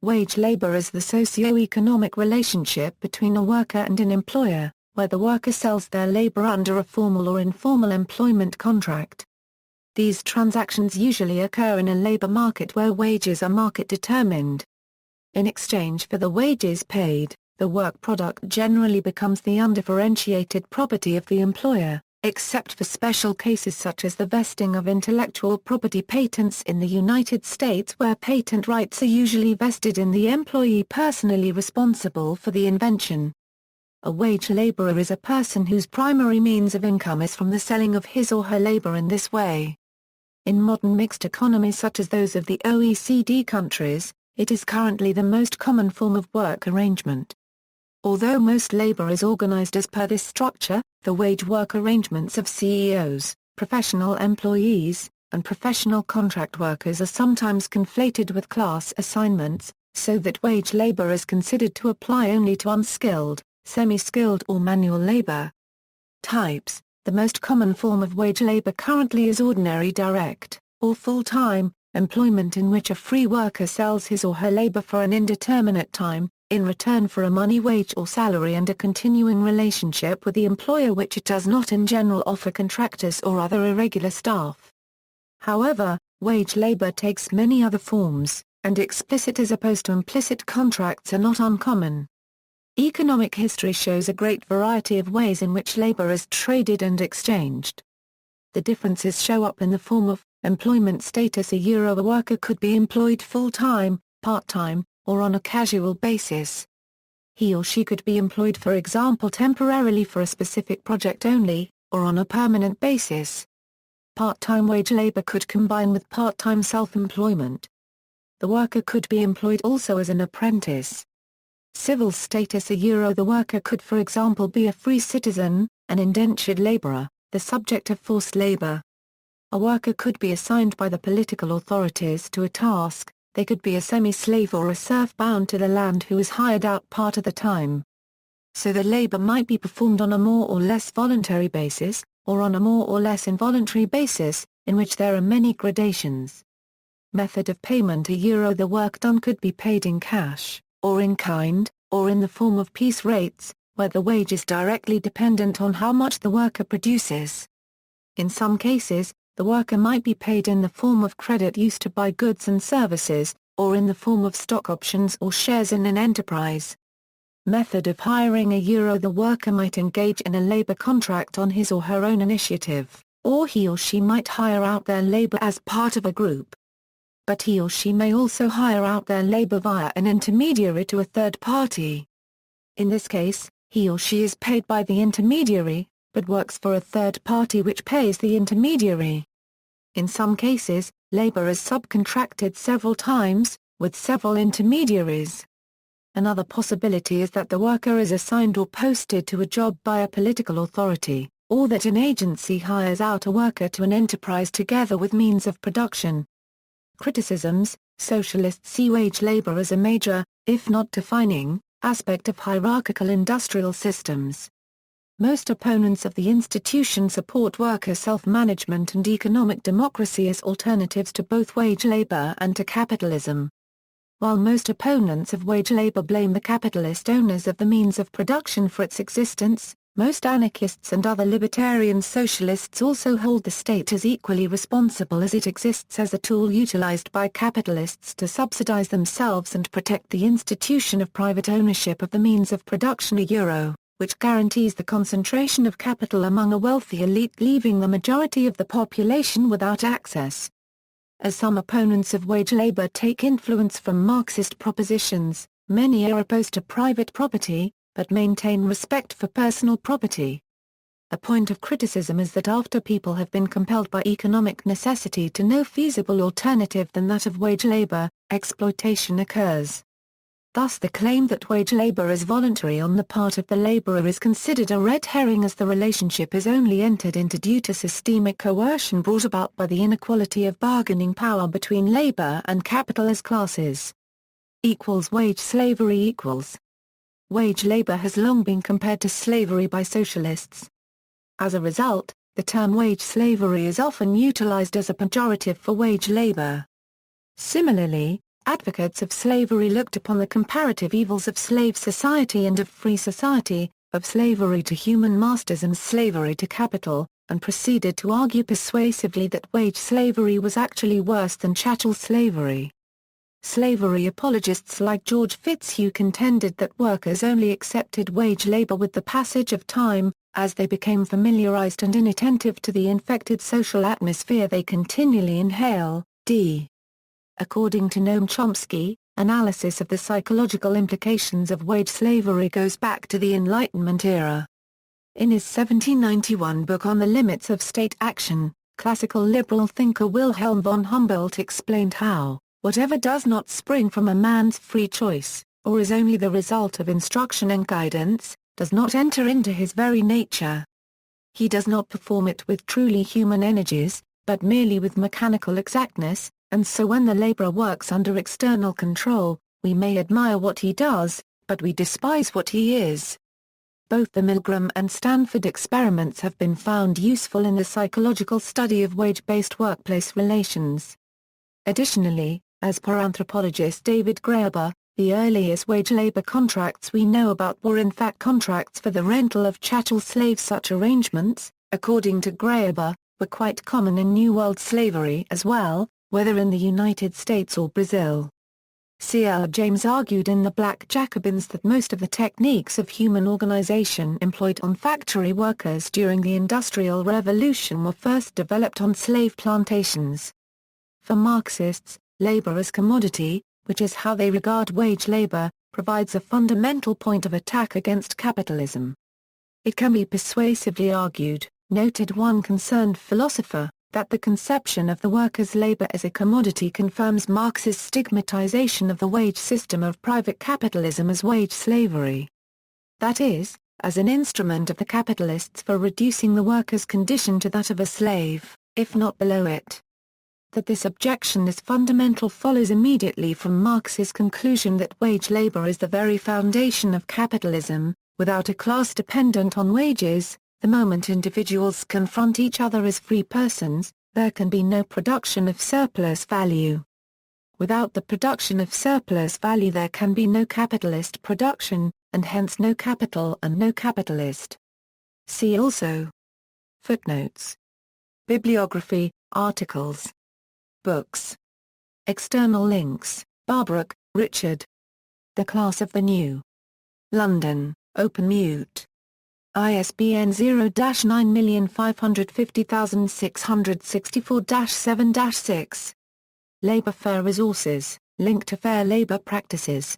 Wage labor is the socioeconomic relationship between a worker and an employer, where the worker sells their labor under a formal or informal employment contract. These transactions usually occur in a labor market where wages are market-determined. In exchange for the wages paid, the work product generally becomes the undifferentiated property of the employer, except for special cases such as the vesting of intellectual property patents in the United States, where patent rights are usually vested in the employee personally responsible for the invention. A wage laborer is a person whose primary means of income is from the selling of his or her labor in this way. In modern mixed economies such as those of the OECD countries, it is currently the most common form of work arrangement. Although most labor is organized as per this structure, the wage work arrangements of CEOs, professional employees, and professional contract workers are sometimes conflated with class assignments, so that wage labor is considered to apply only to unskilled, semi-skilled or manual labor. Types: the most common form of wage labor currently is ordinary direct, or full-time, employment in which a free worker sells his or her labor for an indeterminate time, in return for a money wage or salary and a continuing relationship with the employer, which it does not in general offer contractors or other irregular staff. However, wage labor takes many other forms, and explicit as opposed to implicit contracts are not uncommon. Economic history shows a great variety of ways in which labor is traded and exchanged. The differences show up in the form of employment status. A worker could be employed full-time, part-time, or on a casual basis. He or she could be employed, for example, temporarily for a specific project only, or on a permanent basis. Part-time wage labor could combine with part-time self-employment. The worker could be employed also as an apprentice. Civil status. The worker could, for example, be a free citizen, an indentured laborer, the subject of forced labor. A worker could be assigned by the political authorities to a task. They could be a semi-slave or a serf bound to the land who is hired out part of the time. So the labor might be performed on a more or less voluntary basis, or on a more or less involuntary basis, in which there are many gradations. Method of payment. The work done could be paid in cash, or in kind, or in the form of piece rates, where the wage is directly dependent on how much the worker produces. In some cases, the worker might be paid in the form of credit used to buy goods and services, or in the form of stock options or shares in an enterprise. Method of hiring. The worker might engage in a labor contract on his or her own initiative, or he or she might hire out their labor as part of a group. But he or she may also hire out their labor via an intermediary to a third party. In this case, he or she is paid by the intermediary, but works for a third party which pays the intermediary. In some cases, labor is subcontracted several times, with several intermediaries. Another possibility is that the worker is assigned or posted to a job by a political authority, or that an agency hires out a worker to an enterprise together with means of production. Criticisms. Socialists see wage labor as a major, if not defining, aspect of hierarchical industrial systems. Most opponents of the institution support worker self-management and economic democracy as alternatives to both wage labor and to capitalism. While most opponents of wage labor blame the capitalist owners of the means of production for its existence, most anarchists and other libertarian socialists also hold the state as equally responsible, as it exists as a tool utilized by capitalists to subsidize themselves and protect the institution of private ownership of the means of production. Which guarantees the concentration of capital among a wealthy elite, leaving the majority of the population without access. As some opponents of wage labor take influence from Marxist propositions, many are opposed to private property, but maintain respect for personal property. A point of criticism is that after people have been compelled by economic necessity to no feasible alternative than that of wage labor, exploitation occurs. Thus the claim that wage labor is voluntary on the part of the laborer is considered a red herring, as the relationship is only entered into due to systemic coercion brought about by the inequality of bargaining power between labor and capital as classes. Wage slavery. Wage labor has long been compared to slavery by socialists. As a result, the term wage slavery is often utilized as a pejorative for wage labor. Similarly, Advocates of slavery looked upon the comparative evils of slave society and of free society, of slavery to human masters and slavery to capital, and proceeded to argue persuasively that wage slavery was actually worse than chattel slavery. Slavery apologists like George Fitzhugh contended that workers only accepted wage labor with the passage of time, as they became familiarized and inattentive to the infected social atmosphere they continually inhale. According to Noam Chomsky, analysis of the psychological implications of wage slavery goes back to the Enlightenment era. In his 1791 book On the Limits of State Action, classical liberal thinker Wilhelm von Humboldt explained how, whatever does not spring from a man's free choice, or is only the result of instruction and guidance, does not enter into his very nature. He does not perform it with truly human energies, but merely with mechanical exactness, and so when the laborer works under external control, we may admire what he does, but we despise what he is. Both the Milgram and Stanford experiments have been found useful in the psychological study of wage-based workplace relations. Additionally, as per anthropologist David Graeber, the earliest wage labor contracts we know about were in fact contracts for the rental of chattel slaves. Such arrangements, according to Graeber, were quite common in New World slavery as well, whether in the United States or Brazil. C.L. James argued in The Black Jacobins that most of the techniques of human organization employed on factory workers during the Industrial Revolution were first developed on slave plantations. For Marxists, labor as commodity, which is how they regard wage labor, provides a fundamental point of attack against capitalism. It can be persuasively argued, noted one concerned philosopher, that the conception of the worker's labor as a commodity confirms Marx's stigmatization of the wage system of private capitalism as wage slavery. That is, as an instrument of the capitalists for reducing the worker's condition to that of a slave, if not below it. That this objection is fundamental follows immediately from Marx's conclusion that wage labor is the very foundation of capitalism. Without a class dependent on wages, the moment individuals confront each other as free persons, there can be no production of surplus value. Without the production of surplus value there can be no capitalist production, and hence no capital and no capitalist. See also Footnotes. Bibliography, articles. Books. External links, Barbrook, Richard. The Class of the New. London, Open Mute. ISBN 0-9550664-7-6. Labour Fair Resources, Link to Fair Labour Practices.